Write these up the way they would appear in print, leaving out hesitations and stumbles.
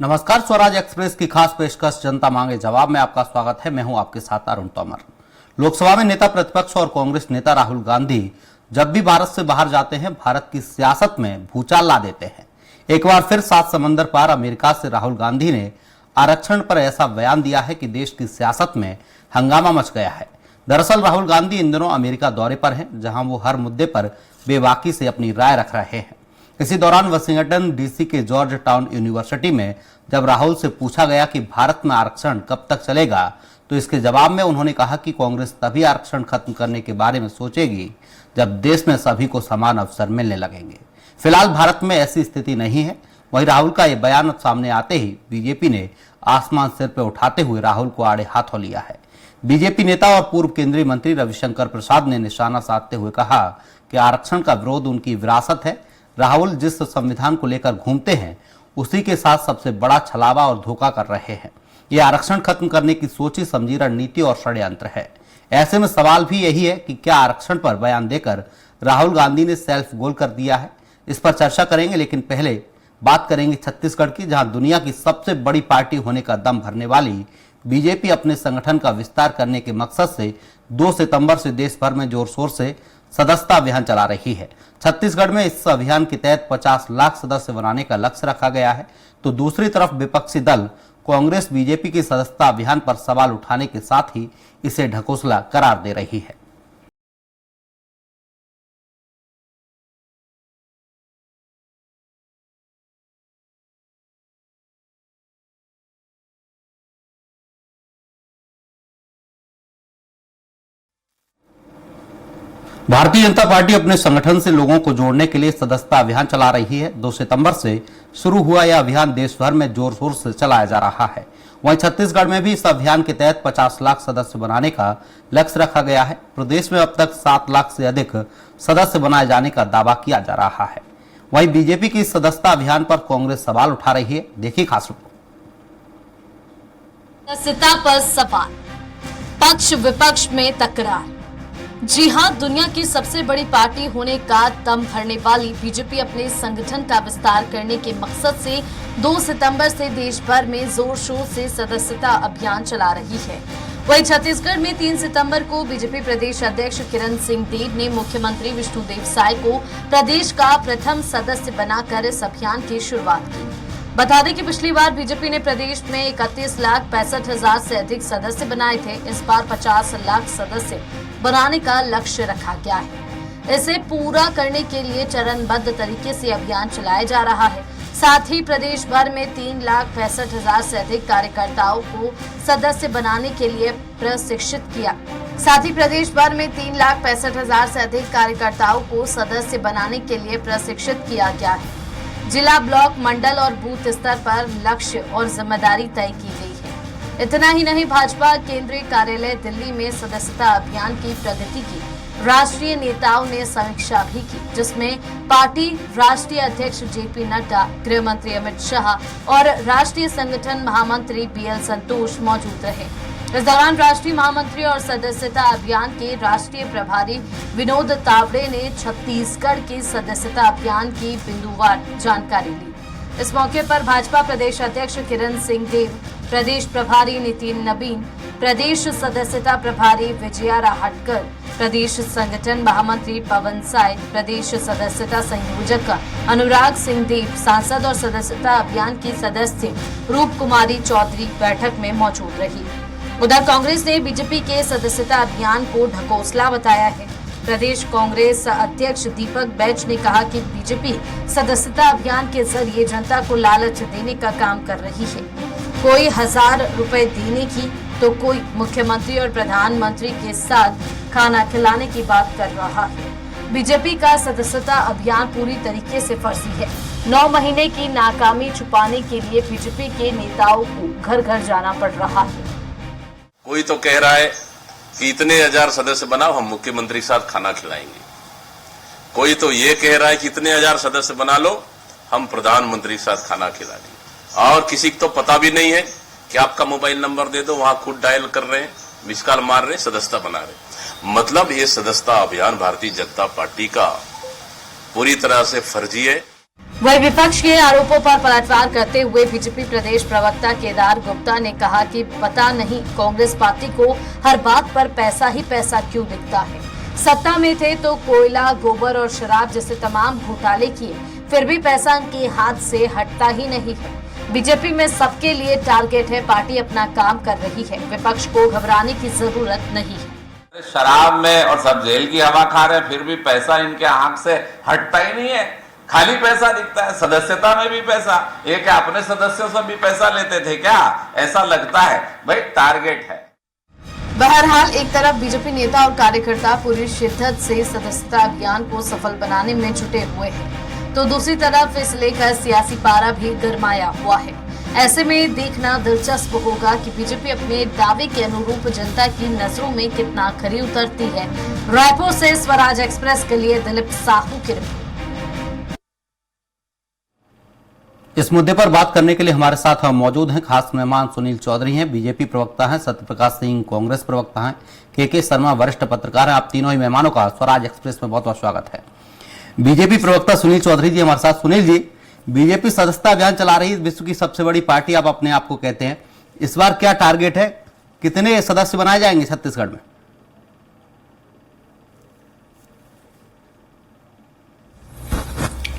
नमस्कार, स्वराज एक्सप्रेस की खास पेशकश जनता मांगे जवाब में आपका स्वागत है। मैं हूं आपके साथ अरुण तोमर। लोकसभा में नेता प्रतिपक्ष और कांग्रेस नेता राहुल गांधी जब भी भारत से बाहर जाते हैं, भारत की सियासत में भूचाल ला देते हैं। एक बार फिर 7 समंदर पार अमेरिका से राहुल गांधी ने आरक्षण पर ऐसा बयान दिया है कि देश की सियासत में हंगामा मच गया है। दरअसल राहुल गांधी इन दिनों अमेरिका दौरे पर हैं, जहां वो हर मुद्दे पर बेबाकी से अपनी राय रख रहे हैं। इसी दौरान वाशिंगटन डीसी के जॉर्ज टाउन यूनिवर्सिटी में जब राहुल से पूछा गया कि भारत में आरक्षण कब तक चलेगा, तो इसके जवाब में उन्होंने कहा कि कांग्रेस तभी आरक्षण खत्म करने के बारे में सोचेगी जब देश में सभी को समान अवसर मिलने लगेंगे। फिलहाल भारत में ऐसी स्थिति नहीं है। वहीं राहुल का यह बयान सामने आते ही बीजेपी ने आसमान सिर पर उठाते हुए राहुल को आड़े हाथों लिया है। बीजेपी नेता और पूर्व केंद्रीय मंत्री रविशंकर प्रसाद ने निशाना साधते हुए कहा कि आरक्षण का विरोध उनकी विरासत है। राहुल जिस संविधान को लेकर घूमते हैं, उसी के साथ सबसे बड़ा छलावा और धोखा कर रहे हैं। यह आरक्षण खत्म करने की सोची समझी रणनीति और षड्यंत्र है। ऐसे में सवाल भी यही है कि क्या आरक्षण पर बयान देकर राहुल गांधी ने सेल्फ गोल कर दिया है। इस पर चर्चा करेंगे, लेकिन पहले बात करेंगे छत्तीसगढ़ की, जहां दुनिया की सबसे बड़ी पार्टी होने का दम भरने वाली बीजेपी अपने संगठन का विस्तार करने के मकसद से 2 सितंबर से देश भर में जोर शोर से सदस्यता अभियान चला रही है। छत्तीसगढ़ में इस अभियान के तहत 50 लाख सदस्य बनाने का लक्ष्य रखा गया है, तो दूसरी तरफ विपक्षी दल कांग्रेस बीजेपी की सदस्यता अभियान पर सवाल उठाने के साथ ही इसे ढकोसला करार दे रही है। भारतीय जनता पार्टी अपने संगठन से लोगों को जोड़ने के लिए सदस्यता अभियान चला रही है। 2 सितंबर से शुरू हुआ यह अभियान देश भर में जोर शोर से चलाया जा रहा है। वहीं छत्तीसगढ़ में भी इस अभियान के तहत 50 लाख सदस्य बनाने का लक्ष्य रखा गया है। प्रदेश में अब तक 7 लाख से अधिक सदस्य बनाए जाने का दावा किया जा रहा है। वहीं बीजेपी की सदस्यता अभियान पर कांग्रेस सवाल उठा रही है। देखिए खास रिपोर्ट। सदस्यता पर सवाल, पक्ष विपक्ष में तकरार। जी हां, दुनिया की सबसे बड़ी पार्टी होने का दम भरने वाली बीजेपी अपने संगठन का विस्तार करने के मकसद से 2 सितंबर से देश भर में जोर शोर से सदस्यता अभियान चला रही है। वहीं छत्तीसगढ़ में 3 सितंबर को बीजेपी प्रदेश अध्यक्ष किरण सिंहदेव ने मुख्यमंत्री विष्णुदेव साय को प्रदेश का प्रथम सदस्य बनाकर इस अभियान की शुरुआत की। बता दें कि पिछली बार बीजेपी ने प्रदेश में 31,65,000 से अधिक सदस्य बनाए थे। इस बार 50 लाख सदस्य बनाने का लक्ष्य रखा गया है। इसे पूरा करने के लिए चरणबद्ध तरीके से अभियान चलाया जा रहा है। साथ ही प्रदेश भर में 3,65,000 से अधिक कार्यकर्ताओं को सदस्य बनाने के लिए प्रशिक्षित किया। साथ ही प्रदेश भर में 3,65,000 से अधिक कार्यकर्ताओं को सदस्य बनाने के लिए प्रशिक्षित किया गया है। जिला, ब्लॉक, मंडल और बूथ स्तर पर लक्ष्य और जिम्मेदारी तय की गई है। इतना ही नहीं, भाजपा केंद्रीय कार्यालय दिल्ली में सदस्यता अभियान की प्रगति की राष्ट्रीय नेताओं ने समीक्षा भी की, जिसमें पार्टी राष्ट्रीय अध्यक्ष जेपी नड्डा, गृह मंत्री अमित शाह और राष्ट्रीय संगठन महामंत्री बीएल संतोष मौजूद रहे। इस दौरान राष्ट्रीय महामंत्री और सदस्यता अभियान के राष्ट्रीय प्रभारी विनोद तावड़े ने छत्तीसगढ़ के सदस्यता अभियान की बिंदुवार जानकारी ली। इस मौके पर भाजपा प्रदेश अध्यक्ष किरण सिंहदेव, प्रदेश प्रभारी नितिन नबीन, प्रदेश सदस्यता प्रभारी विजया राहटकर, प्रदेश संगठन महामंत्री पवन साय, प्रदेश सदस्यता संयोजक अनुराग सिंहदेव, सांसद और सदस्यता अभियान की सदस्य रूप कुमारी चौधरी बैठक में मौजूद रही। उधर कांग्रेस ने बीजेपी के सदस्यता अभियान को ढकोसला बताया है। प्रदेश कांग्रेस अध्यक्ष दीपक बैज ने कहा कि बीजेपी सदस्यता अभियान के जरिए जनता को लालच देने का काम कर रही है। कोई 1000 रुपए देने की, तो कोई मुख्यमंत्री और प्रधानमंत्री के साथ खाना खिलाने की बात कर रहा है। बीजेपी का सदस्यता अभियान पूरी तरीके से फर्जी है। 9 महीने की नाकामी छुपाने के लिए बीजेपी के नेताओं को घर घर जाना पड़ रहा है। कोई तो कह रहा है कि इतने 1000 सदस्य बनाओ, हम मुख्यमंत्री के साथ खाना खिलाएंगे। कोई तो ये कह रहा है कि इतने 1000 सदस्य बना लो, हम प्रधानमंत्री के साथ खाना खिला देंगे। और किसी को तो पता भी नहीं है कि आपका मोबाइल नंबर दे दो, वहां खुद डायल कर रहे हैं, मिस कॉल मार रहे हैं, सदस्यता बना रहे। मतलब ये सदस्यता अभियान भारतीय जनता पार्टी का पूरी तरह से फर्जी है। वही विपक्ष के आरोपों पर पलटवार करते हुए बीजेपी प्रदेश प्रवक्ता केदार गुप्ता ने कहा कि पता नहीं कांग्रेस पार्टी को हर बात पर पैसा ही पैसा क्यों दिखता है। सत्ता में थे तो कोयला, गोबर और शराब जैसे तमाम घोटाले किए, फिर भी पैसा उनके हाथ से हटता ही नहीं है। बीजेपी में सबके लिए टारगेट है, पार्टी अपना काम कर रही है, विपक्ष को घबराने की जरूरत नहीं है। शराब में और सब जेल की हवा खा रहे हैं, फिर भी पैसा इनके आंख से हटता ही नहीं है। खाली पैसा दिखता है, सदस्यता में भी पैसा। ये क्या अपने सदस्यों से भी पैसा लेते थे क्या? ऐसा लगता है भाई टारगेट है। बहरहाल एक तरफ बीजेपी नेता और कार्यकर्ता पूरी शिद्दत से सदस्यता अभियान को सफल बनाने में जुटे हुए हैं, तो दूसरी तरफ इस लेकर सियासी पारा भी गरमाया हुआ है। ऐसे में देखना दिलचस्प होगा कि बीजेपी अपने दावे के अनुरूप जनता की नजरों में कितना खरी उतरती है। रायपुर से स्वराज एक्सप्रेस के लिए दिलीप साहू की रिपोर्ट। इस मुद्दे पर बात करने के लिए हमारे साथ हम मौजूद हैं खास मेहमान सुनील चौधरी हैं, बीजेपी प्रवक्ता हैं, सत्यप्रकाश सिंह कांग्रेस प्रवक्ता हैं, के शर्मा वरिष्ठ पत्रकार हैं। आप तीनों ही मेहमानों का स्वराज एक्सप्रेस में बहुत बहुत स्वागत है। बीजेपी प्रवक्ता सुनील चौधरी जी हमारे साथ। सुनील जी, बीजेपी सदस्यता अभियान चला रही है, विश्व की सबसे बड़ी पार्टी आप अपने आप को कहते हैं, इस बार क्या टारगेट है, कितने सदस्य बनाए जाएंगे छत्तीसगढ़ में?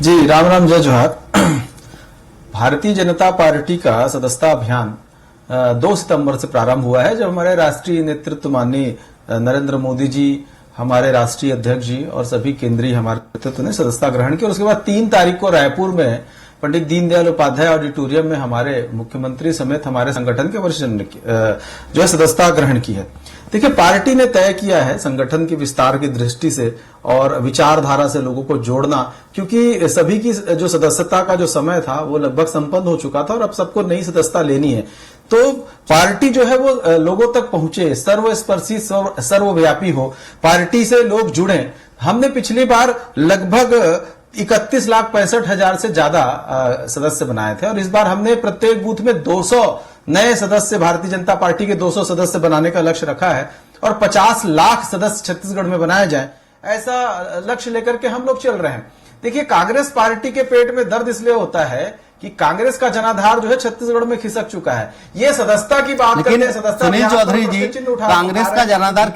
जी राम राम, जय जोहार। भारतीय जनता पार्टी का सदस्यता अभियान 2 सितंबर से प्रारंभ हुआ है, जब हमारे राष्ट्रीय नेतृत्व माननीय नरेंद्र मोदी जी, हमारे राष्ट्रीय अध्यक्ष जी और सभी केंद्रीय हमारे नेतृत्व ने सदस्यता ग्रहण की। और उसके बाद 3 तारीख को रायपुर में पंडित दीनदयाल उपाध्याय ऑडिटोरियम में हमारे मुख्यमंत्री समेत हमारे संगठन के वरिष्ठ ने जो है सदस्यता ग्रहण की है। देखिए, पार्टी ने तय किया है संगठन के विस्तार की दृष्टि से और विचारधारा से लोगों को जोड़ना, क्योंकि सभी की जो सदस्यता का जो समय था वो लगभग संपन्न हो चुका था और अब सबको नई सदस्यता लेनी है। तो पार्टी जो है वो लोगों तक पहुंचे, सर्वस्पर्शी सर्वव्यापी हो, पार्टी से लोग जुड़े। हमने पिछली बार लगभग 31,65,000 से ज्यादा सदस्य बनाए थे और इस बार हमने प्रत्येक बूथ में 200 नए सदस्य, भारतीय जनता पार्टी के 200 सदस्य बनाने का लक्ष्य रखा है और 50 लाख सदस्य छत्तीसगढ़ में बनाए जाएं, ऐसा लक्ष्य लेकर के हम लोग चल रहे हैं। देखिए, कांग्रेस पार्टी के पेट में दर्द इसलिए होता है कि कांग्रेस का जनाधार जो है छत्तीसगढ़ में खिसक चुका है। ये सदस्यता की बात करते हैं, सदस्यता सुनील चौधरी जी, कांग्रेस का जनाधार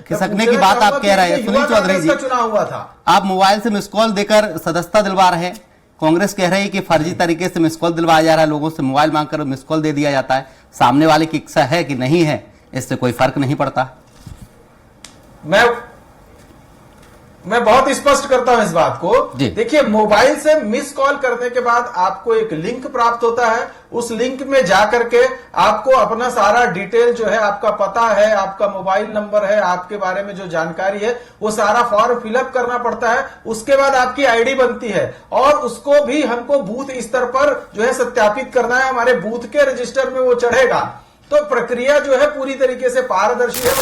खिसकने की बात आप कह रहे हैं। सुनील चौधरी जी, चुनाव हुआ था, आप मोबाइल से मिस कॉल देकर सदस्यता दिलवा रहे हैं। कांग्रेस कह रही है कि फर्जी तरीके से मिस कॉल दिलवाया जा रहा है, लोगों से मोबाइल मांगकर मिस कॉल दे दिया जाता है। सामने वाले की इच्छा है कि नहीं है, इससे कोई फर्क नहीं पड़ता। मैं बहुत स्पष्ट करता हूं इस बात को। देखिए, मोबाइल से मिस कॉल करने के बाद आपको एक लिंक प्राप्त होता है, उस लिंक में जाकर के आपको अपना सारा डिटेल जो है, आपका पता है, आपका मोबाइल नंबर है, आपके बारे में जो जानकारी है, वो सारा फॉर्म फिलअप करना पड़ता है। उसके बाद आपकी आईडी बनती है और उसको भी हमको बूथ स्तर पर जो है सत्यापित करना है, हमारे बूथ के रजिस्टर में वो चढ़ेगा। तो प्रक्रिया जो है पूरी तरीके से पारदर्शी है।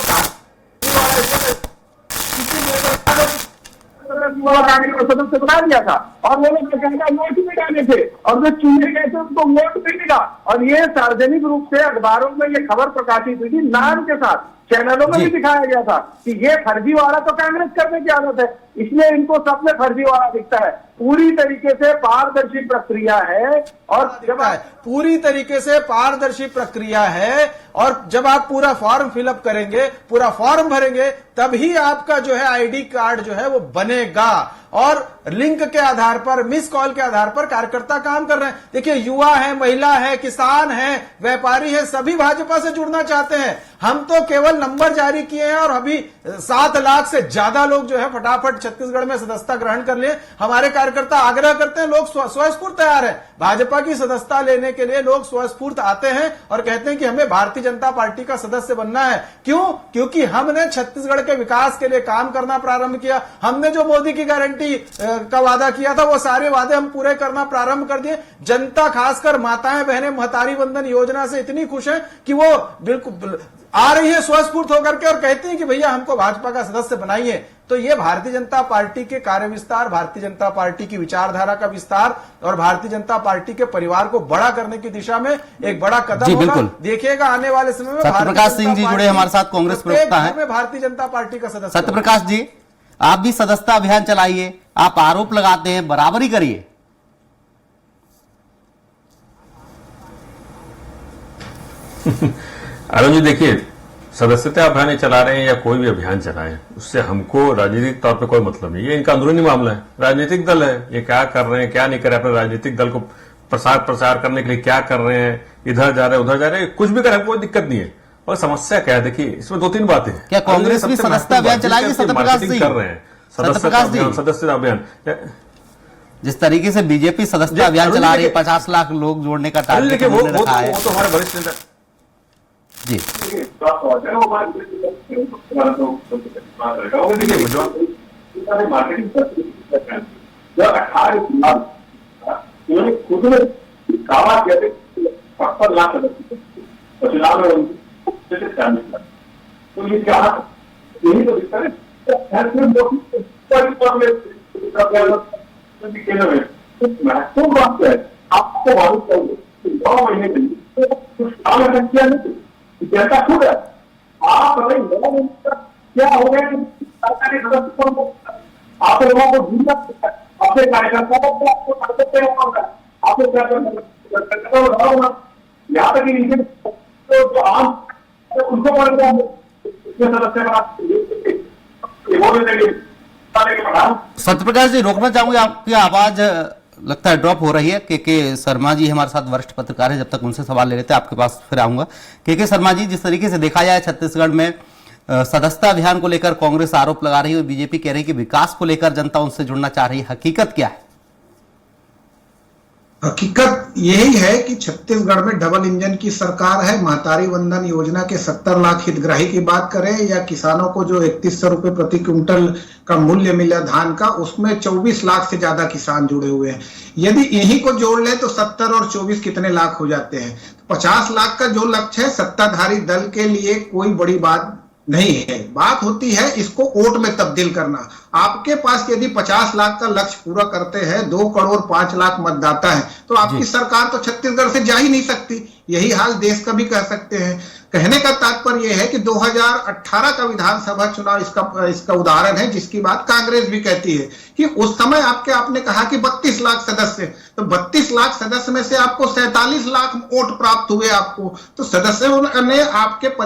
सदस्य बना दिया था और वो लोग वोट भी डाले थे और जो चुने गए थे उनको वोट मिलेगा। और ये सार्वजनिक रूप से अखबारों में ये खबर प्रकाशित हुई थी, नाम के साथ चैनलों में भी दिखाया गया था कि ये फर्जी वाला तो कांग्रेस करने की आदत है, इसलिए इनको सब में फर्जी वाला दिखता है। पूरी तरीके से पारदर्शी प्रक्रिया है और जब पूरी तरीके से पारदर्शी प्रक्रिया है और जब आप पूरा फॉर्म फिलअप करेंगे, पूरा फॉर्म भरेंगे, तभी आपका जो है आईडी कार्ड जो है वो बनेगा। और लिंक के आधार पर, मिस कॉल के आधार पर कार्यकर्ता काम कर रहे हैं। देखिए, युवा है, महिला है, किसान है, व्यापारी है, सभी भाजपा से जुड़ना चाहते हैं। हम तो केवल नंबर जारी किए हैं और अभी 7 लाख से ज्यादा लोग जो है फटाफट छत्तीसगढ़ में सदस्यता ग्रहण कर लिए। हमारे कार्यकर्ता आग्रह करते हैं, लोग स्वस्फूर्त तैयार है, भाजपा की सदस्यता लेने के लिए लोग स्वस्फूर्त आते हैं और कहते हैं कि हमें भारतीय जनता पार्टी का सदस्य बनना है। क्यों? क्योंकि हमने छत्तीसगढ़ के विकास के लिए काम करना प्रारंभ किया। हमने जो मोदी की गारंटी का वादा किया था, वो सारे वादे हम पूरे करना प्रारंभ कर दिए। जनता, खासकर माताएं बहनें महतारी वंदन योजना से इतनी खुश है कि वो बिल्कुल आ रही है स्वस्फूर्त होकर के और कहती है कि भैया हमको भाजपा का सदस्य बनाइए। तो ये भारतीय जनता पार्टी के कार्य विस्तार, भारतीय जनता पार्टी की विचारधारा का विस्तार और भारतीय जनता पार्टी के परिवार को बड़ा करने की दिशा में एक बड़ा कदम होगा। देखिएगा आने वाले समय में सत्यप्रकाश सिंह जी जुड़े हमारे साथ, कांग्रेस प्रवक्ता है, भारतीय जनता पार्टी का सदस्य। सत्यप्रकाश जी, आप भी सदस्यता अभियान चलाइए, आप आरोप लगाते हैं, बराबरी करिए। अरुण जी देखिए, सदस्यता अभियान चला रहे हैं या कोई भी अभियान चलाएं, उससे हमको राजनीतिक तौर पे कोई मतलब नहीं। ये इनका अंदरूनी मामला है, राजनीतिक दल है, ये क्या कर रहे हैं क्या नहीं कर रहे, अपने राजनीतिक दल को प्रचार करने के लिए क्या कर रहे हैं, इधर जा रहे हैं उधर जा रहे हैं, कुछ भी करें कोई दिक्कत नहीं है। और समस्या क्या है, देखिए इसमें 2-3 बातें हैं। क्या कांग्रेस भी सदस्यता अभियान चलाएगी? सत्यप्रकाश जी कर रहे हैं सदस्यता अभियान। जिस तरीके से बीजेपी सदस्यता अभियान चला रही है, 50 लाख लोग जोड़ने का टारगेट उन्होंने रखा है। वो तो हमारे वरिष्ठ नेता जी उन्होंने खुद में दावा किया 55 लाख चुनाव में तो ये क्या यही तो दिखता है। महत्वपूर्ण बात है, आपको मालूम चाहिए 9 महीने के लिए कुछ काम ऐसा किया नहीं, जनता खुद है। आप अगर 9 महीने तक क्या हो गया कि सरकारी सदस्य को आप लोगों को ढूंढना अपने कार्यकर्ताओं को आपको करते होगा, आपको क्या करना यहाँ तक कि जो आम उनको सदस्य सत्यप्रकाश जी, रोकना चाहूंगे, आपकी आवाज लगता है ड्रॉप हो रही है। के शर्मा जी हमारे साथ वरिष्ठ पत्रकार है, जब तक उनसे सवाल ले लेते हैं आपके पास फिर आऊंगा। के शर्मा जी, जिस तरीके से देखा जाए छत्तीसगढ़ में सदस्यता अभियान को लेकर कांग्रेस आरोप लगा रही है, बीजेपी कह रही है कि विकास को लेकर जनता उनसे जुड़ना चाह रही है, हकीकत क्या है? हकीकत यही है कि छत्तीसगढ़ में डबल इंजन की सरकार है। महतारी वंदन योजना के 70 लाख हितग्राही की बात करें या किसानों को जो 3100 रुपए प्रति क्विंटल का मूल्य मिला धान का, उसमें 24 लाख से ज्यादा किसान जुड़े हुए हैं। यदि इन्हीं को जोड़ ले तो 70 और 24 कितने लाख हो जाते हैं। 50 लाख का जो लक्ष्य है सत्ताधारी दल के लिए कोई बड़ी बात नहीं है। बात होती है इसको वोट में तब्दील करना। आपके पास यदि 50 लाख का लक्ष्य पूरा करते हैं, 2 करोड़ 5 लाख मतदाता है, तो आपकी सरकार तो छत्तीसगढ़ से जा ही नहीं सकती। यही हाल देश का भी कह सकते हैं। कहने का तात्पर्य यह है कि 2018 का विधानसभा चुनाव इसका उदाहरण है, जिसकी बात कांग्रेस भी कहती है कि उस समय आपने कहा कि 32 लाख सदस्य, तो 32 लाख सदस्य में से आपको 47 लाख वोट प्राप्त हुए आपको, तो सदस्यों ने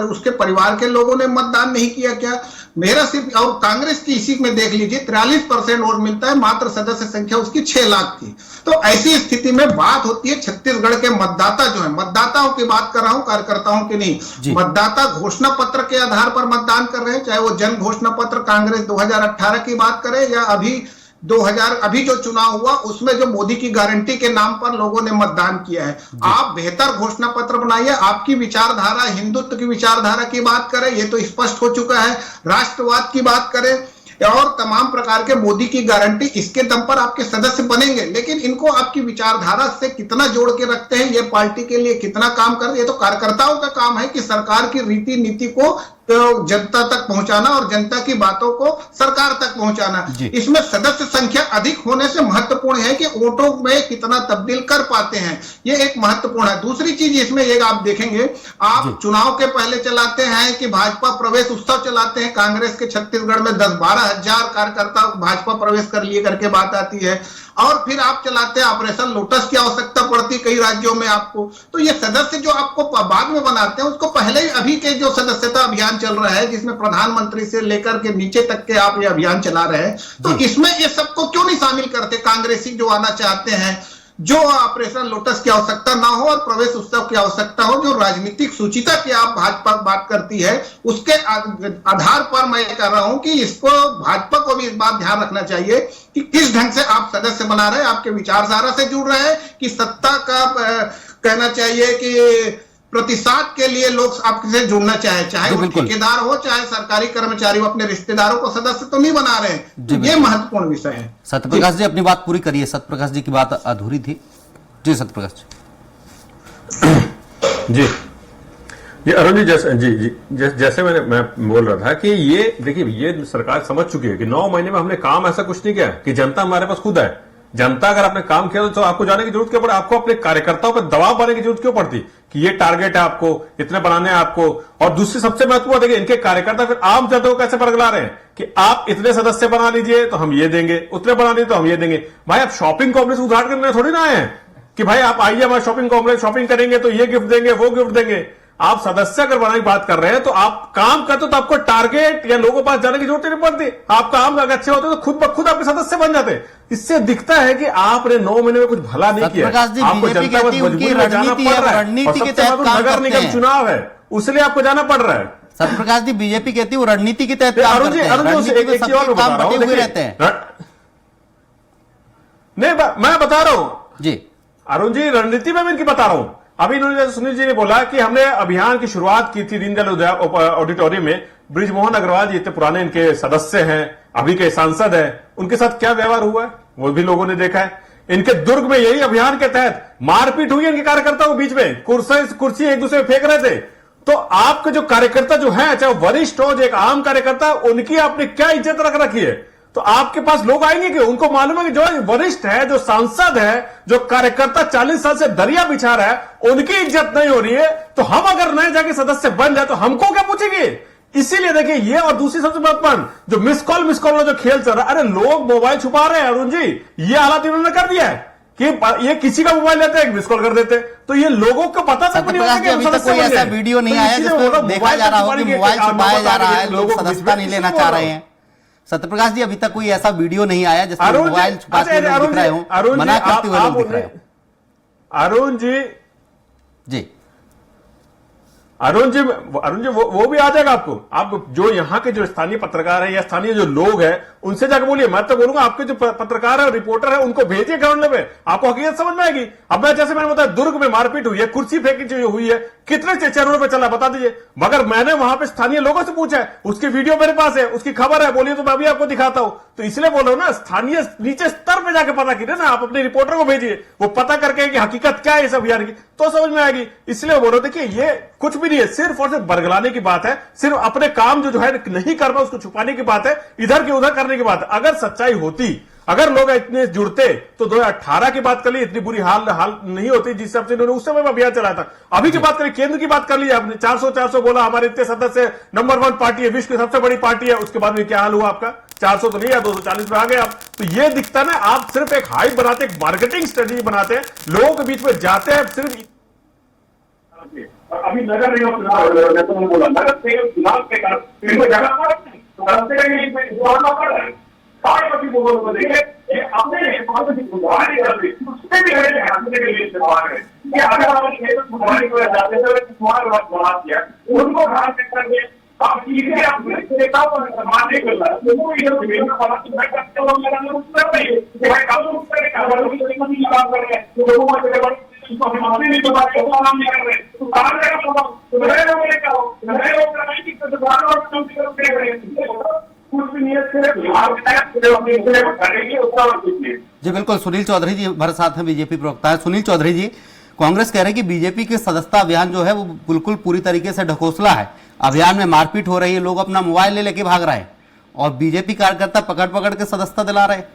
उसके परिवार के लोगों ने मतदान नहीं किया क्या? मेरा सिर्फ और कांग्रेस की इसी में देख लीजिए 43% वोट मिलता है, मात्र सदस्य संख्या उसकी 6 लाख की। तो ऐसी स्थिति में बात होती है छत्तीसगढ़ के मतदाता जो है, मतदाताओं की बात कर रहा हूं, कार्यकर्ताओं की नहीं। मतदाता घोषणा पत्र के आधार पर मतदान कर रहे हैं, चाहे वो जन घोषणा पत्र कांग्रेस 2018 की बात करे या अभी जो चुनाव हुआ उसमें जो मोदी की गारंटी के नाम पर लोगों ने मतदान किया है। आप बेहतर घोषणा पत्र बनाइए। आपकी विचारधारा हिंदुत्व की विचारधारा की बात करें, ये तो स्पष्ट हो चुका है। राष्ट्रवाद की बात करें और तमाम प्रकार के मोदी की गारंटी, इसके दम पर आपके सदस्य बनेंगे। लेकिन इनको आपकी विचारधारा से कितना जोड़ के रखते हैं, ये पार्टी के लिए कितना काम कर रही है, तो कार्यकर्ताओं का काम है कि सरकार की रीति नीति को जनता तक पहुंचाना और जनता की बातों को सरकार तक पहुंचाना। इसमें सदस्य संख्या अधिक होने से महत्वपूर्ण है कि वोटों में कितना तब्दील कर पाते हैं, ये एक महत्वपूर्ण है। दूसरी चीज इसमें एक आप देखेंगे, आप चुनाव के पहले चलाते हैं कि भाजपा प्रवेश उत्सव चलाते हैं। कांग्रेस के छत्तीसगढ़ में 10-12 हजार कार्यकर्ता भाजपा प्रवेश कर लिए करके बात आती है, और फिर आप चलाते हैं ऑपरेशन लोटस की आवश्यकता पड़ती कई राज्यों में आपको। तो ये सदस्य जो आपको बाद में बनाते हैं, उसको पहले ही अभी के जो सदस्यता अभियान चल रहा है, जिसमें प्रधानमंत्री से लेकर के नीचे तक के आप ये अभियान चला रहे हैं, तो इसमें ये सबको क्यों नहीं शामिल करते? कांग्रेसी जो आना चाहते हैं, जो ऑपरेशन लोटस की आवश्यकता ना हो और प्रवेश उत्सव की आवश्यकता हो, जो राजनीतिक सूचिता की आप भाजपा बात करती है, उसके आधार पर मैं कह रहा हूं कि इसको भाजपा को भी इस बात ध्यान रखना चाहिए कि किस ढंग से आप सदस्य बना रहे हैं, आपके विचारधारा से जुड़ रहे हैं कि सत्ता का कहना चाहिए कि प्रतिशत के लिए लोग आपसे जुड़ना चाहे वो ठेकेदार हो चाहे सरकारी कर्मचारी हो, अपने रिश्तेदारों को सदस्य तो नहीं बना रहे हैं। ये महत्वपूर्ण विषय है। सत्यप्रकाश जी अपनी बात पूरी करिए, सत्यप्रकाश जी की बात अधूरी थी। जी सत्यप्रकाश जी। जी अरुण जी, जैसे मैं बोल रहा था कि ये देखिए, ये सरकार समझ चुकी है कि 9 महीने में हमने काम ऐसा कुछ नहीं किया कि जनता हमारे पास खुद है। जनता अगर आपने काम किया तो आपको जाने की जरूरत क्यों पड़े? आपको अपने कार्यकर्ताओं पर दबाव बनाने की जरूरत क्यों पड़ती कि ये टारगेट है आपको, इतने बनाने हैं आपको? और दूसरी सबसे महत्वपूर्ण देखिए, इनके कार्यकर्ता फिर आम जनता को कैसे परगला रहे हैं कि आप इतने सदस्य बना लीजिए तो हम ये देंगे, उतने बना लीजिए तो हम ये देंगे। भाई आप शॉपिंग कॉम्प्लेक्स उद्घाटन करने थोड़ी ना आए हैं कि भाई आप आइए हमारे शॉपिंग कॉम्प्लेक्स, शॉपिंग करेंगे तो ये गिफ्ट देंगे, वो गिफ्ट देंगे। आप सदस्य अगर बनाने की बात कर रहे हैं तो आप काम करते तो आपको टारगेट या लोगों के पास जाने की जरूरत ही नहीं पड़ती। आप काम अगर अच्छे होते तो खुद ब खुद आपके सदस्य बन जाते। इससे दिखता है कि आपने 9 महीने में कुछ भला नहीं किया। सत्यप्रकाश जी, आपको बीजेपी जनता कहती है उनकी रणनीति है, रणनीति के तहत काम नगर करते निगम हैं। चुनाव है, उसलिए आपको जाना पड़ रहा है। सत्यप्रकाश जी, बीजेपी कहती है वो रणनीति के तहत काम अरुण करते जी, हैं, अरुण जी, रणनीति में एक चीज और सबके मैं बता काम रहा हूं, बटे हुए देखिए, रहते हैं। नहीं, मैं बता रहा हूं जी अरुण जी, रणनीति में इनकी बता रहा हूं। अभी इन्होंने जैसे सुनील जी ने बोला कि हमने अभियान की शुरुआत की थी दीनदयाल ऑडिटोरियम में। बृजमोहन अग्रवाल जी इतने पुराने इनके सदस्य हैं, अभी के सांसद हैं, उनके साथ क्या व्यवहार हुआ है वो भी लोगों ने देखा है। इनके दुर्ग में यही अभियान के तहत मारपीट हुई इनके कार्यकर्ताओं के बीच में, कुर्सी एक दूसरे में फेंक रहे थे। तो आपके जो कार्यकर्ता जो है, चाहे वरिष्ठ हो, जो एक आम कार्यकर्ता, उनकी आपने क्या इज्जत रख रखी है? तो आपके पास लोग आएंगे कि उनको मालूम है कि जो वरिष्ठ है, जो सांसद है, जो कार्यकर्ता 40 साल से दरिया बिछा रहा है, उनकी इज्जत नहीं हो रही है, तो हम अगर नए जाके सदस्य बन जाए तो हमको क्या पूछेंगे? इसीलिए देखिए, ये और दूसरी सबसे महत्वपूर्ण जो मिस कॉल वाला जो खेल चल रहा है, अरे लोग मोबाइल छुपा रहे हैं अरुण जी, ये हालात इन्होंने कर दिया है कि ये किसी का मोबाइल लेते हैं, मिस कॉल कर देते, तो ये लोगों को पता तक नहीं होता कि अभी तक कोई ऐसा वीडियो नहीं आया जिसमें देखा जा रहा हो कि मोबाइल छुपाया जा रहा है, लोग सदस्यता नहीं लेना चाह रहे हैं। सत्यप्रकाश जी, अभी तक कोई ऐसा वीडियो नहीं आया जिसमें मोबाइल छुपाते हुए लोग दिख रहे हो, मना करते हुए लोग दिख रहे हो। अरुण जी वो भी आ जाएगा आपको। आप जो यहाँ के जो स्थानीय पत्रकार हैं या स्थानीय जो लोग हैं उनसे जाकर बोलिए। मैं तो बोलूंगा आपके जो पत्रकार है, रिपोर्टर है, उनको भेजिए ग्राउंड लेवल पे, आपको हकीकत समझ में आएगी। अब मैं जैसे मैंने बताया, दुर्ग में मारपीट हुई है, कुर्सी फेंकी हुई है, कितने चैनलों पे चला बता दीजिए। मगर मैंने वहां पे स्थानीय लोगों से पूछा है, उसकी वीडियो मेरे पास है, उसकी खबर है, बोलिए तो मैं अभी आपको दिखाता हूं। तो इसलिए बोल रहा हूं ना, स्थानीय नीचे स्तर पे जाकर पता कीजिए ना, आप अपने रिपोर्टर को भेजिए, वो पता करके कि हकीकत क्या है इस अभियान की, तो समझ में आएगी। इसलिए बोल रहे देखिए, ये कुछ भी नहीं है, सिर्फ और सिर्फ बरगलाने की बात है, सिर्फ अपने काम जो है नहीं कर पाए उसको छुपाने की बात है, इधर की उधर करने की बात है। अगर सच्चाई होती, अगर लोग इतने जुड़ते तो 2018 की बात कर ली, इतनी बुरी हाल नहीं होती जिस हिसाब से इन्होंने उस समय में अभियान चलाया था। अभी की बात करें, केंद्र की बात कर ली आपने, 400 बोला, हमारे इतने सदस्य, नंबर 1 पार्टी है, विश्व की सबसे बड़ी पार्टी है, उसके बाद में क्या हाल हुआ आपका? 400 तो नहीं है, 240 में आ गए आप। तो ये दिखता ना, आप सिर्फ एक हाइप बनाते, एक मार्केटिंग स्ट्रेटेजी बनाते हैं, लोगों के बीच में जाते हैं सिर्फ। अभी नगर निगम चुनाव बोला, नगर निगम चुनाव के कारण इनको जगह पड़ रहा है। को देखे अपने बुधवारी कर दी, उससे भी के लिए इस्तेमाल है कि अगर आप बुधवारी को जाते थे बढ़ा दिया, उनको घास करके आप चीजें अपने नेताओं को सम्मान नहीं कर रहा है, तो वो इधर विभिन्न करते हो भाई काम कर रहे हैं, लोगों को अपने नहीं बता रहे, काम नहीं कर रहे, तो काम तो नए लोगों ने कहा, नए लोग राजनीतिक जी बिल्कुल। सुनील चौधरी जी हमारे साथ हैं, बीजेपी प्रवक्ता है। सुनील चौधरी जी, कांग्रेस कह रहे हैं कि बीजेपी के सदस्यता अभियान जो है वो बिल्कुल पूरी तरीके से ढकोसला है, अभियान में मारपीट हो रही है, लोग अपना मोबाइल ले लेके भाग रहे हैं और बीजेपी कार्यकर्ता पकड़ के सदस्यता दिला रहे हैं।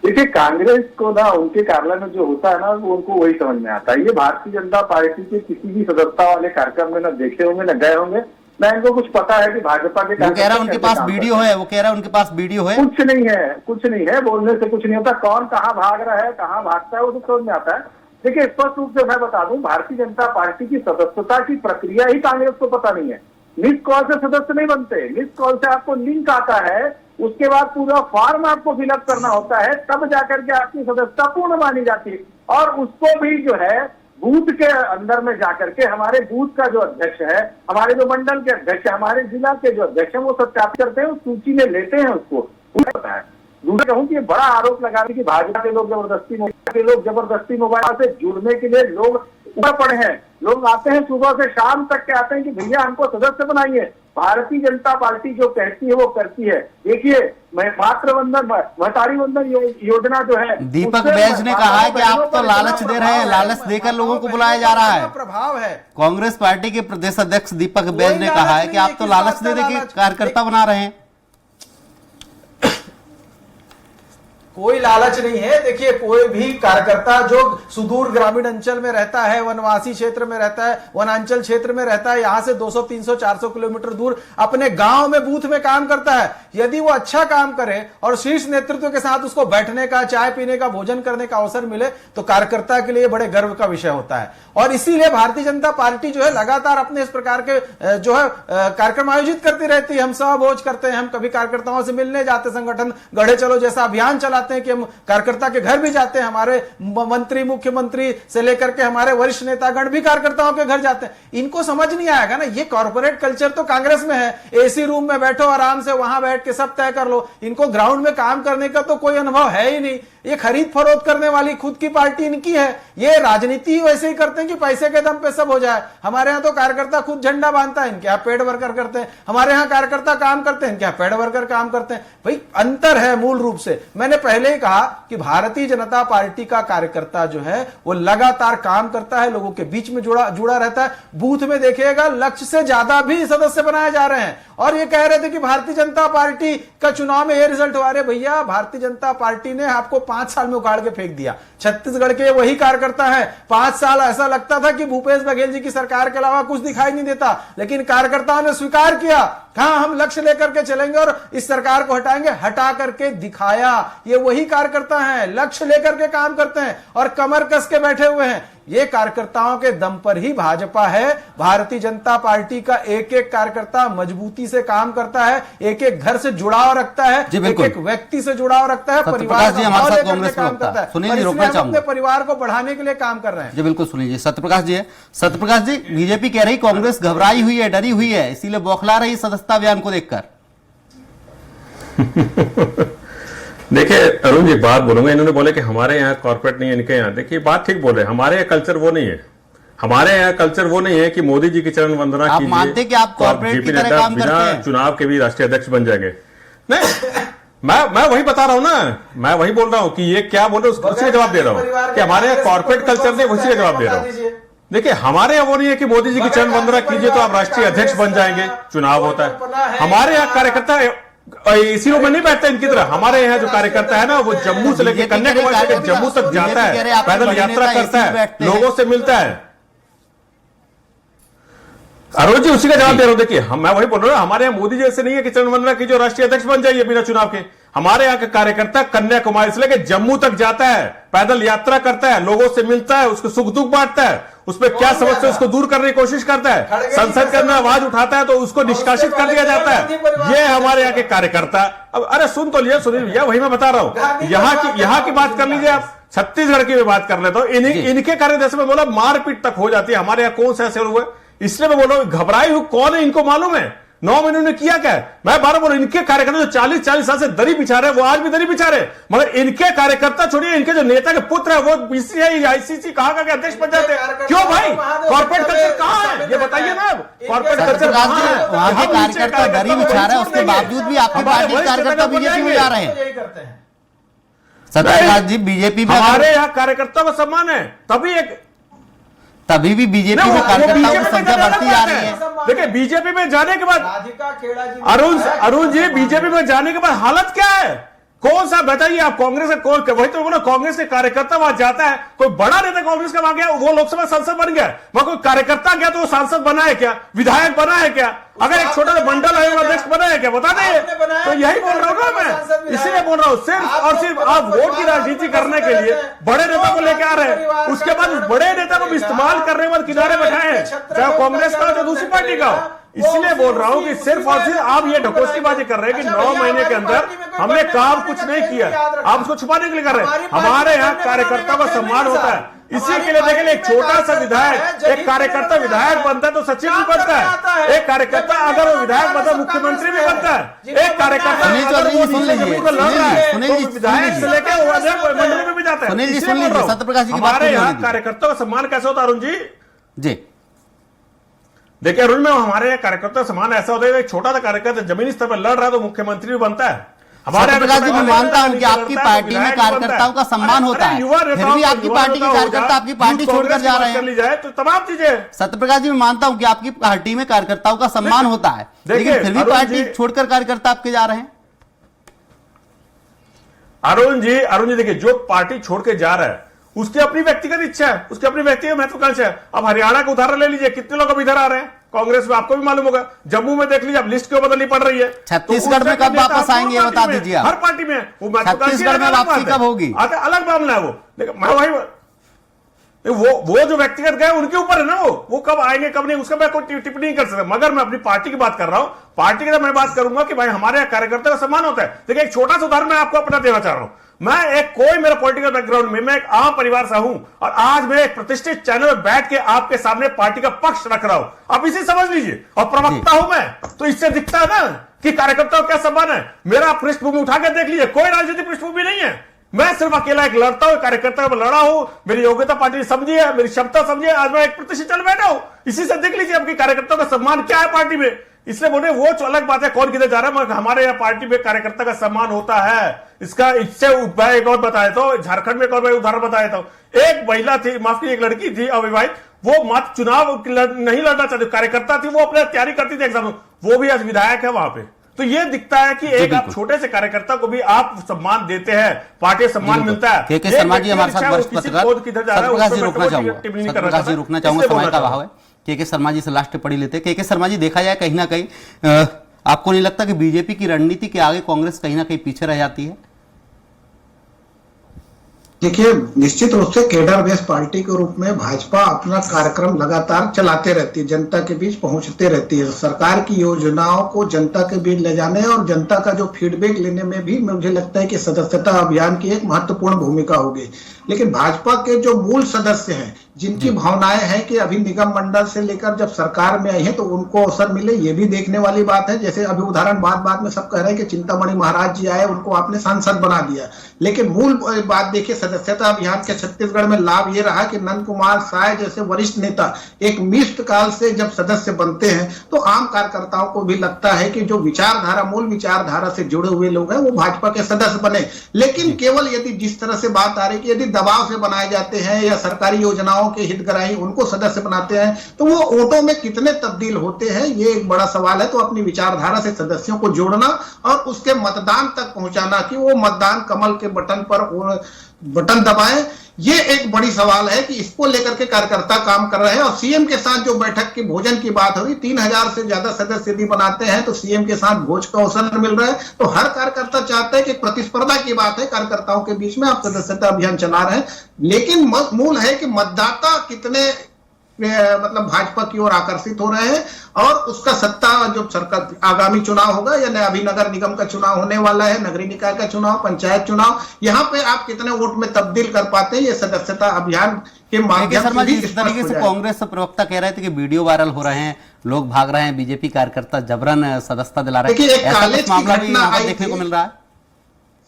देखिए, कांग्रेस को ना उनके कार्यालय में जो होता है ना, वो उनको वही समझ में आता है। ये भारतीय जनता पार्टी के किसी भी सदस्यता वाले कार्यक्रम में न देखे होंगे, न गए होंगे, ना इनको कुछ पता है कि भाजपा के। वो कह रहा है उनके पास वीडियो है, वो कह रहा है उनके पास वीडियो है। कुछ नहीं है, बोलने से कुछ नहीं होता। कौन कहाँ भाग रहा है, कहाँ भागता है, वो तो समझ में आता है। देखिए, स्पष्ट रूप से मैं बता दूं, भारतीय जनता पार्टी की सदस्यता की प्रक्रिया ही कांग्रेस को पता नहीं है। मिस कॉल से सदस्य नहीं बनते, मिस कॉल से आपको लिंक आता है, उसके बाद पूरा फॉर्म आपको फिलअप करना होता है, तब जाकर के आपकी सदस्यता पूर्ण मानी जाती है। और उसको भी जो है बूथ के अंदर में जाकर के हमारे बूथ का जो अध्यक्ष है, हमारे जो मंडल के अध्यक्ष है, हमारे जिला के जो अध्यक्ष है, वो सत्यापित करते हैं, उस सूची में लेते हैं, उसको पता है। दूसरा कहूँ कि बड़ा आरोप लगा रही कि भाजपा के लोग जबरदस्ती मोबाइल से जुड़ने के लिए लोग ऊपर पड़े हैं। लोग आते हैं, सुबह से शाम तक के आते हैं कि भैया हमको सदस्य बनाइए। भारतीय जनता पार्टी जो कहती है वो करती है। देखिए, महतारी वंदन योजना जो है, दीपक बैज ने कहा है कि आप तो लालच दे रहे हैं, लालच देकर लोगों को बुलाया जा रहा है। प्रभाव है। कांग्रेस पार्टी के प्रदेश अध्यक्ष दीपक बैज ने कहा है कि आप तो लालच दे के कार्यकर्ता बना रहे हैं। कोई लालच नहीं है। देखिए, कोई भी कार्यकर्ता जो सुदूर ग्रामीण अंचल में रहता है, वनवासी क्षेत्र में रहता है, वनांचल क्षेत्र में रहता है, यहां से 200, 300, 400 किलोमीटर दूर अपने गांव में बूथ में काम करता है, यदि वो अच्छा काम करे और शीर्ष नेतृत्व के साथ उसको बैठने का, चाय पीने का, भोजन करने का अवसर मिले तो कार्यकर्ता के लिए बड़े गर्व का विषय होता है। और इसीलिए भारतीय जनता पार्टी जो है लगातार अपने इस प्रकार के जो है कार्यक्रम आयोजित करती रहती है। हम सहभोज करते हैं, हम कभी कार्यकर्ताओं से मिलने जाते, संगठन गढ़े चलो जैसा अभियान चलाते हैं कि हम कार्यकर्ता के घर भी जाते हैं। हमारे मंत्री, मुख्यमंत्री से लेकर के हमारे वरिष्ठ नेतागण भी कार्यकर्ताओं के घर जाते हैं। इनको समझ नहीं आएगा ना, ये कॉर्पोरेट कल्चर तो कांग्रेस में है, एसी रूम में बैठो आराम से, वहां बैठ के सब तय कर लो। इनको ग्राउंड में काम करने का तो कोई अनुभव है ही नहीं। ये खरीद फरोख्त करने वाली खुद की पार्टी इनकी है। ये राजनीति वैसे ही करते हैं कि पैसे के दम पे सब हो जाए। हमारे यहाँ तो कार्यकर्ता खुद झंडा बांधता है, इनके यहाँ पेड वर्कर करते हैं। हमारे यहाँ कार्यकर्ता काम करते हैं, इनके यहाँ पेड वर्कर काम करते हैं। भाई अंतर है मूल रूप से। मैंने पहले ही कहा कि भारतीय जनता पार्टी का कार्यकर्ता जो है वो लगातार काम करता है, लोगों के बीच में जुड़ा रहता है। बूथ में देखिएगा लक्ष्य से ज्यादा भी सदस्य बनाए जा रहे हैं। और ये कह रहे थे कि भारतीय जनता पार्टी का चुनाव में ये रिजल्ट हुआ। अरे भैया, भारतीय जनता पार्टी ने आपको 5 साल में उखाड़ के फेंक दिया। छत्तीसगढ़ के वही कार्यकर्ता है। 5 साल ऐसा लगता था कि भूपेश बघेल जी की सरकार के अलावा कुछ दिखाई नहीं देता, लेकिन कार्यकर्ताओं ने स्वीकार किया, हाँ हम लक्ष्य लेकर के चलेंगे और इस सरकार को हटाएंगे। हटा करके दिखाया। ये वही कार्यकर्ता हैं, लक्ष्य लेकर के काम करते हैं और कमर कस के बैठे हुए हैं। ये कार्यकर्ताओं के दम पर ही भाजपा है। भारतीय जनता पार्टी का एक एक कार्यकर्ता मजबूती से काम करता है, एक एक घर से जुड़ाव रखता है, एक एक व्यक्ति से जुड़ाव रखता है, परिवार का भाव लेकर के काम करता है। सुनील जी, और रोकना इसलिए हम चाहूंगा। अपने परिवार को बढ़ाने के लिए काम कर रहे हैं। जी बिल्कुल, सुनील जी। सत्यप्रकाश जी है। सत्यप्रकाश जी, बीजेपी कह रही कांग्रेस घबराई हुई है, डरी हुई है, इसीलिए बौखला रही सदस्यता अभियान को देखकर। देखिए अरुण जी, बात बोलूंगा, इन्होंने बोले कि हमारे यहाँ कॉर्पोरेट नहीं है, इनके यहाँ। देखिए बात ठीक बोले, हमारे यहाँ कल्चर वो नहीं है। हमारे यहाँ कल्चर वो नहीं है कि मोदी जी की चरण वंदना आप मानते कि आप कॉर्पोरेट की तरह काम करते हैं? चुनाव के भी राष्ट्रीय अध्यक्ष बन जाएंगे। नहीं, मैं वही बता रहा हूं ना, मैं वही बोल रहा हूं कि ये क्या बोल रहे हो उसी का जवाब दे रहा हूं कि हमारे यहाँ कॉर्पोरेट कल्चर नहीं, उसी का जवाब दे रहा हूं। देखिए हमारे यहाँ वो नहीं है कि मोदी जी की चरण वंदना कीजिए तो आप राष्ट्रीय अध्यक्ष बन जाएंगे, चुनाव होता है। हमारे यहाँ कार्यकर्ता इसी रूम में नहीं बैठते इनकी तरह। हमारे यहाँ जो कार्यकर्ता है ना, वो जम्मू से लेकर कन्याकुमारी से लेकर जम्मू तक जाता है, पैदल यात्रा करता है, लोगों से मिलता है। अरुण जी उसी का जवाब दे रहा हूं। देखिए मैं वही बोल रहा हूं, हमारे यहाँ मोदी जी ऐसे नहीं है कि चरण वंदना की जो राष्ट्रीय अध्यक्ष बन जाइए बिना चुनाव के। हमारे यहाँ का कार्यकर्ता कन्याकुमारी से लेकर जम्मू तक जाता है, पैदल यात्रा करता है, लोगों से मिलता है, उसको सुख दुख बांटता है, उसमें क्या समस्या है उसको दूर करने की कोशिश करता है, संसद के अंदर आवाज उठाता है तो उसको निष्कासित कर दिया जाता है। ये हमारे यहाँ के कार्यकर्ता। अब अरे सुन तो लिया, सुनिए भैया, वही मैं बता रहा हूं। यहाँ की बात कर लीजिए आप, छत्तीसगढ़ की भी बात कर लेता हूं। इनके कारण जैसे मैं बोला मारपीट तक हो जाती है। हमारे यहाँ कौन सा ऐसे हुए, इसलिए मैं बोल रहा हूं घबराई हूं कौन है, इनको मालूम है 9 महीनों ने किया क्या है। मैं बार बोल, इनके कार्यकर्ता जो 40 साल से दरी बिछा रहे, वो आज भी दरी बिछा रहे, मगर इनके कार्यकर्ता छोड़िए, इनके जो नेता के पुत्र है वो बीसीसीआई आईसीसी कहा का अध्यक्ष बन जाते हैं। क्यों भाई, कॉर्पोरेट कल्चर कहां है ये बताइए ना। कॉर्पोरेट कल्चर वहां के कार्यकर्ता दरी बिछा रहे हैं, उसके बावजूद भी आपकी पार्टी के कार्यकर्ता बीजेपी में जा रहे हैं। सत्यप्रकाश जी, बीजेपी में हमारे यहाँ कार्यकर्ता का सम्मान है, तभी भी बीजेपी में कार्यकर्ताओं की संख्या बढ़ती जा रही है। देखिए बीजेपी में जाने के बाद अरुण जी, बीजेपी में जाने के बाद हालत क्या है, कौन सा बताइए आप। कांग्रेस का कौन, वही तो बोलो, कांग्रेस के कार्यकर्ता वहां जाता है, कोई बड़ा नेता कांग्रेस का वहां गया, वो लोकसभा सांसद बन गया, वहां कोई कार्यकर्ता गया तो वो सांसद बना है क्या, विधायक बना है क्या, अगर एक छोटा सा मंडल आयोग अध्यक्ष बना है क्या, बता दें। तो यही बोल रहा हूं ना मैं, इसीलिए बोल रहा हूं, सिर्फ और सिर्फ आप वोट की राजनीति करने के लिए बड़े नेता को लेके आ रहे हैं, उसके बाद बड़े नेता को भी इस्तेमाल करने के बाद किनारे बैठाए हैं, चाहे कांग्रेस का चाहे दूसरी पार्टी का। इसलिए बोल रहा हूं कि सिर्फ और सिर्फ आप ये ढकोसलीबाजी कर रहे हैं कि 9 महीने के अंदर हमने काम कुछ नहीं किया, आप उसको छुपाने के लिए कर रहे हैं। हमारे यहाँ कार्यकर्ता का सम्मान होता है, इसी के लिए देखिए एक छोटा सा विधायक, एक कार्यकर्ता विधायक बनता है तो सचिव भी बनता है, एक कार्यकर्ता अगर वो विधायक बनता है मुख्यमंत्री भी बनता है, एक कार्यकर्ता विधायक से लेकर मंडली में भी जाता है। हमारे यहाँ कार्यकर्ता का सम्मान कैसे होता है अरुण जी? देखिए अरुण में हमारे यहाँ कार्यकर्ता सम्मान ऐसा होता है, एक छोटा सा कार्यकर्ता जमीनी स्तर पर लड़ रहा है तो मुख्यमंत्री भी बनता है। सत्यप्रकाश जी, मैं मानता हूं कि आपकी पार्टी में कार्यकर्ताओं का सम्मान होता है, फिर भी आपकी पार्टी के कार्यकर्ता आपकी पार्टी छोड़कर जा रहे हैं तो तमाम चीजें। सत्यप्रकाश जी, मैं मानता हूं कि आपकी पार्टी में कार्यकर्ताओं का सम्मान होता है, लेकिन फिर भी पार्टी छोड़कर कार्यकर्ता आपके जा रहे हैं। अरुण जी देखिए, जो पार्टी छोड़ के जा रहा है उसकी अपनी व्यक्तिगत इच्छा है, उसकी अपनी व्यक्तिगत महत्वाकांक्षा है। अब हरियाणा का उदाहरण ले लीजिए, कितने लोग अब इधर आ रहे हैं कांग्रेस में, आपको भी मालूम होगा। जम्मू में देख लीजिए, अब लिस्ट क्यों बदलनी पड़ रही है। छत्तीसगढ़ में कब वापस आएंगे ये बता दीजिए। हर पार्टी में वो छत्तीसगढ़ में वापसी कब होगी, अलग मामला है वो। लेकिन मैं वही वो जो व्यक्तिगत गए उनके ऊपर है ना, वो कब आएंगे कब नहीं उसका मैं कोई टिप्पणी नहीं कर सकता। मगर मैं अपनी पार्टी की बात कर रहा हूं, पार्टी की मैं बात करूंगा कि भाई हमारे यहाँ कार्यकर्ता का सम्मान होता है। देखिए, एक छोटा सा उदाहरण मैं आपको अपना देना चाह रहा हूं। मैं मेरा पॉलिटिकल बैकग्राउंड में मैं एक आम परिवार से हूं और आज मैं एक प्रतिष्ठित चैनल में बैठ के आपके सामने पार्टी का पक्ष रख रहा हूं। आप इसे समझ लीजिए, और प्रवक्ता हूं मैं, तो इससे दिखता है ना कि कार्यकर्ताओं का क्या सम्मान है। मेरा पृष्ठभूमि उठा के देख लीजिए, कोई राजनीतिक पृष्ठभूमि नहीं है। मैं सिर्फ अकेला एक लड़ता हूं, कार्यकर्ता में लड़ा हूं, मेरी योग्यता पार्टी ने समझी है, मेरी क्षमता समझी है, आज मैं एक प्रतिष्ठित चल बैठा हूं। इसी से देख लीजिए आपके कार्यकर्ताओं का सम्मान क्या है पार्टी में। इसलिए बोले वो तो अलग बात है कौन किधर जा रहा है, हमारे यहाँ पार्टी में कार्यकर्ता का सम्मान होता है। इसका इससे एक और बताया तो झारखंड में एक और उदाहरण बताया था। एक महिला थी, माफ कीजिए, एक लड़की थी अविवाहित, वो मात्र चुनाव नहीं लड़ना चाहती, कार्यकर्ता थी, वो अपने तैयारी करती थी एग्जाम, वो भी आज विधायक है वहां पे। तो ये दिखता है कि एक आप छोटे से कार्यकर्ता को भी आप सम्मान देते हैं, पार्टी सम्मान मिलता है। के शर्मा जी हमारे साथ वरिष्ठ पत्रकार, सत्यप्रकाश जी रुकना चाहूंगा, समय का अभाव है। के शर्मा जी से लास्ट टिप्पणी लेते हैं। के शर्मा जी, देखा जाए कहीं ना कहीं आपको नहीं लगता कि बीजेपी की रणनीति के आगे कांग्रेस कहीं ना कहीं पीछे रह जाती है? देखिए, निश्चित रूप से केडर बेस्ड पार्टी के रूप में भाजपा अपना कार्यक्रम लगातार चलाते रहती है, जनता के बीच पहुंचते रहती है। सरकार की योजनाओं को जनता के बीच ले जाने और जनता का जो फीडबैक लेने में भी मुझे लगता है कि सदस्यता अभियान की एक महत्वपूर्ण भूमिका होगी। लेकिन भाजपा के जो मूल सदस्य हैं, जिनकी भावनाएं हैं कि अभी निगम मंडल से लेकर जब सरकार में आई है तो उनको अवसर मिले, ये भी देखने वाली बात है। जैसे अभी उदाहरण बात में सब कह रहे हैं कि चिंतामणि महाराज जी आए, उनको आपने सांसद बना दिया। लेकिन मूल बात देखिए, सदस्यता अभियान के छत्तीसगढ़ में लाभ ये रहा कि नंद कुमार साय जैसे वरिष्ठ नेता एक मिश्र काल से जब सदस्य बनते हैं तो आम कार्यकर्ताओं को भी लगता है कि जो विचारधारा, मूल विचारधारा से जुड़े हुए लोग हैं वो भाजपा के सदस्य बने। लेकिन केवल यदि जिस तरह से बात आ रही कि यदि दबाव से बनाए जाते हैं या सरकारी योजनाओं के हितग्राही उनको सदस्य बनाते हैं तो वो वोटों में कितने तब्दील होते हैं, ये एक बड़ा सवाल है। तो अपनी विचारधारा से सदस्यों को जोड़ना और उसके मतदान तक पहुंचाना कि वो मतदान कमल के बटन पर बटन दबाएं, ये एक बड़ी सवाल है कि इसको लेकर के कार्यकर्ता काम कर रहे हैं। और सीएम के साथ जो बैठक की भोजन की बात हो रही, 3000 से ज्यादा सदस्य यदि बनाते हैं तो सीएम के साथ भोज का अवसर मिल रहा है। तो हर कार्यकर्ता चाहता है कि प्रतिस्पर्धा की बात है कार्यकर्ताओं के बीच में, आप सदस्यता अभियान चला रहे हैं। लेकिन मूल है कि मतदाता कितने मतलब भाजपा की ओर आकर्षित हो रहे हैं और उसका सत्ता जो सरकार आगामी चुनाव होगा या अभी नगर निगम का चुनाव होने वाला है, नगरीय निकाय का चुनाव, पंचायत चुनाव, यहाँ पे आप कितने वोट में तब्दील कर पाते हैं, ये सदस्यता अभियान के माध्यम से। इस तरीके से कांग्रेस प्रवक्ता कह रहे थे कि वीडियो वायरल हो रहे हैं, लोग भाग रहे हैं, बीजेपी कार्यकर्ता जबरन सदस्यता दिला रहे हैं, ऐसा कुछ मामला भी यहाँ पर देखने को मिल रहा है।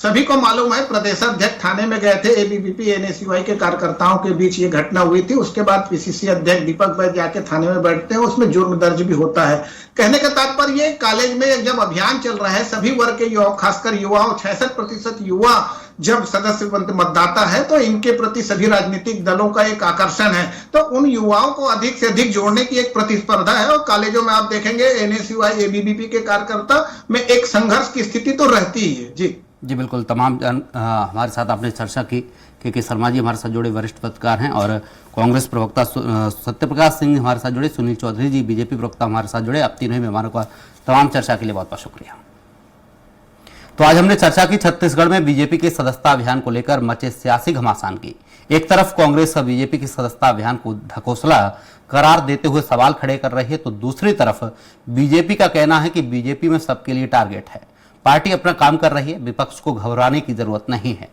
सभी को मालूम है, प्रदेशाध्यक्ष थाने में गए थे, एबीवीपी एनएसयूआई के कार्यकर्ताओं के बीच ये घटना हुई थी। उसके बाद पीसीसी अध्यक्ष दीपक बैद जाके थाने में बैठते हैं, उसमें जुर्म दर्ज भी होता है। कहने का तात्पर्य कॉलेज में जब अभियान चल रहा है, सभी वर्ग के युवा, खासकर युवाओं, 66% युवा जब सदस्य मतदाता है तो इनके प्रति सभी राजनीतिक दलों का एक आकर्षण है। तो उन युवाओं को अधिक से अधिक जोड़ने की एक प्रतिस्पर्धा है और कॉलेजों में आप देखेंगे एनएसयूआई एबीवीपी के कार्यकर्ता में एक संघर्ष की स्थिति तो रहती ही है। जी बिल्कुल। तमाम हमारे साथ आपने चर्चा की। के शर्मा जी हमारे साथ जुड़े वरिष्ठ पत्रकार हैं और कांग्रेस प्रवक्ता सत्यप्रकाश सिंह हमारे साथ जुड़े, सुनील चौधरी जी बीजेपी प्रवक्ता हमारे साथ जुड़े। अब तीनों ही मेहमानों का तमाम चर्चा के लिए बहुत बहुत शुक्रिया। तो आज हमने चर्चा की छत्तीसगढ़ में बीजेपी के सदस्यता अभियान को लेकर मचे सियासी घमासान की। एक तरफ कांग्रेस का बीजेपी के सदस्यता अभियान को ढकोसला करार देते हुए सवाल खड़े कर रही है, तो दूसरी तरफ बीजेपी का कहना है कि बीजेपी में सबके लिए टारगेट है, पार्टी अपना काम कर रही है, विपक्ष को घबराने की जरूरत नहीं है।